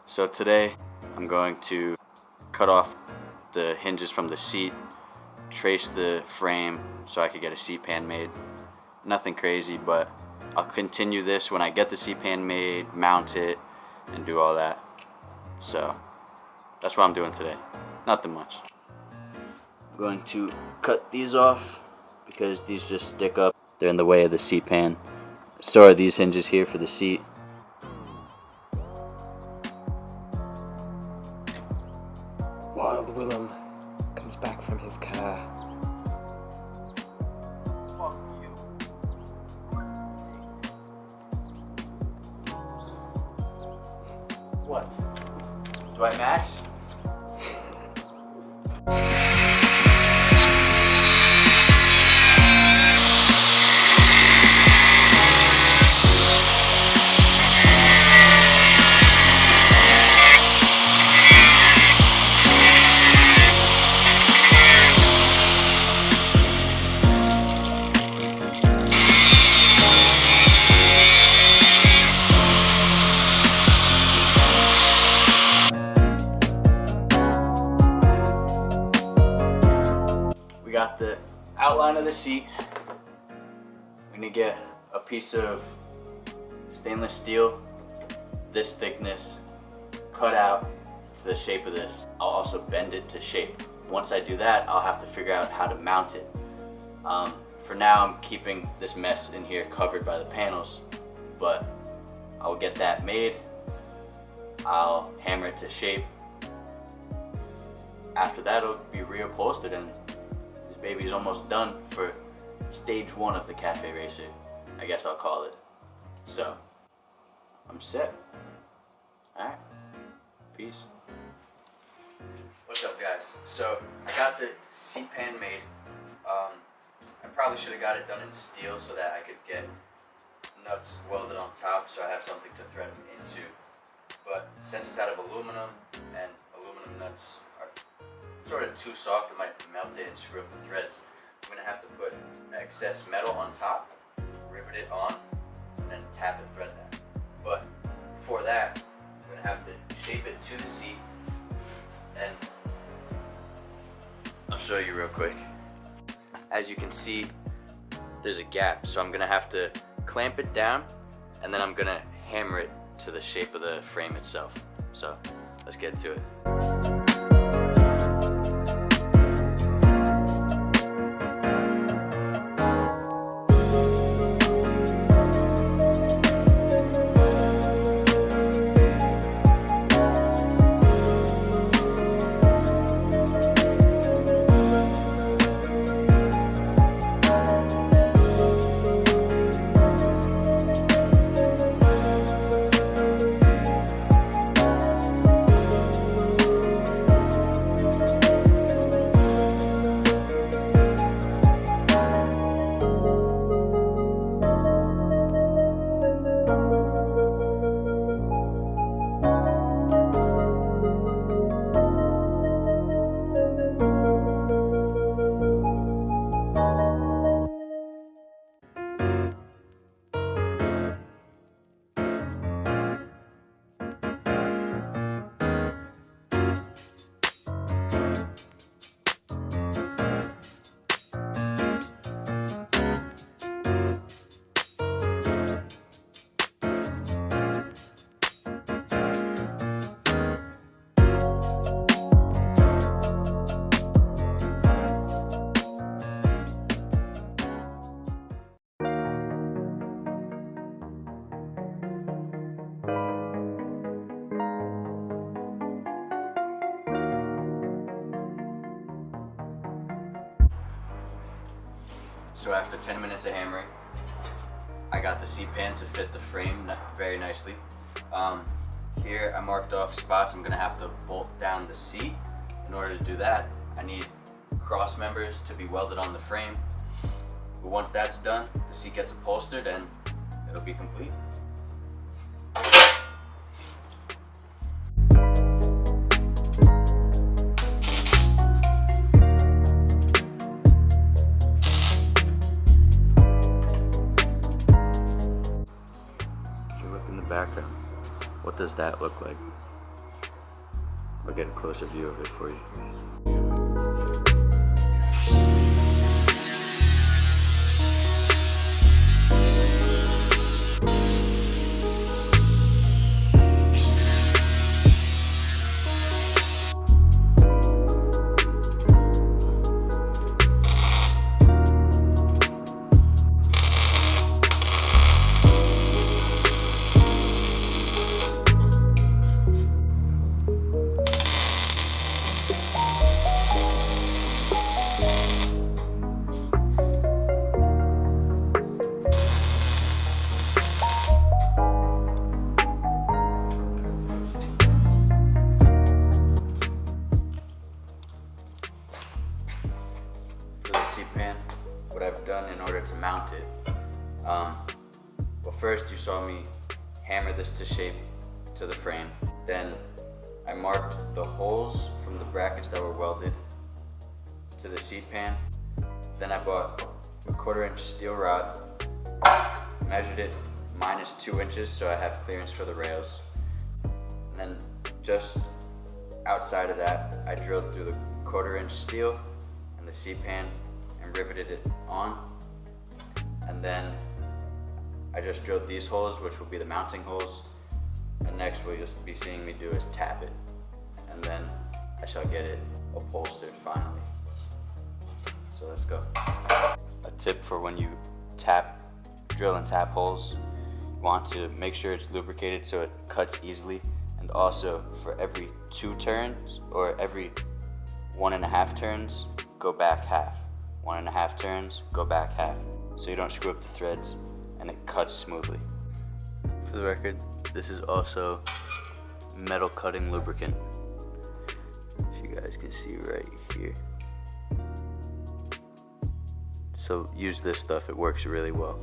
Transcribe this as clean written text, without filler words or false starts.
So today I'm going to cut off the hinges from the seat, trace the frame so I could get a seat pan made. Nothing crazy, but I'll continue this when I get the seat pan made, mount it, and do all that. So that's what I'm doing today. Nothing much. I'm going to cut these off because these just stick up. They're in the way of the seat pan. So are these hinges here for the seat. Wild Willem comes back from his car. Fuck you. What? Do I match? We got the outline of the seat. We need to get a piece of stainless steel, this thickness, cut out to the shape of this. I'll also bend it to shape. Once I do that, I'll have to figure out how to mount it. For now, I'm keeping this mess in here covered by the panels, but I'll get that made. I'll hammer it to shape. After that, it'll be reupholstered and this baby's almost done for stage 1 of the Café Racer, I guess I'll call it. So, I'm set. Alright, peace. What's up, guys? So, I got the seat pan made. I probably should have got it done in steel so that I could get nuts welded on top so I have something to thread them into. But since it's out of aluminum and aluminum nuts are sort of too soft, it might melt it and screw up the threads. I'm gonna have to put excess metal on top, rivet it on, and then tap and thread that. But for that, I'm gonna have to shape it to the seat, and I'll show you real quick. As you can see, there's a gap, so I'm gonna have to clamp it down, and then I'm gonna hammer it to the shape of the frame itself. So let's get to it. So after 10 minutes of hammering, I got the seat pan to fit the frame very nicely. Here I marked off spots I'm gonna have to bolt down the seat. In order to do that, I need cross members to be welded on the frame. But once that's done, the seat gets upholstered and it'll be complete. background. What does that look like? I'll get a closer view of it for you. Pan, what I've done in order to mount it. Well, first you saw me hammer this to shape to the frame. Then I marked the holes from the brackets that were welded to the seat pan. Then I bought a 1/4 inch steel rod, measured it -2 inches so I have clearance for the rails. And then just outside of that, I drilled through the 1/4 inch steel and the seat pan and riveted it on. And then I just drilled these holes, which will be the mounting holes. And next what you'll be seeing me do is tap it. And then I shall get it upholstered finally. So let's go. A tip for when you drill and tap holes, you want to make sure it's lubricated so it cuts easily. And also for every 2 turns or every 1.5 turns, go back half. 1.5 turns, go back half, so you don't screw up the threads and it cuts smoothly. For the record, this is also metal cutting lubricant. If you guys can see right here. So use this stuff, it works really well.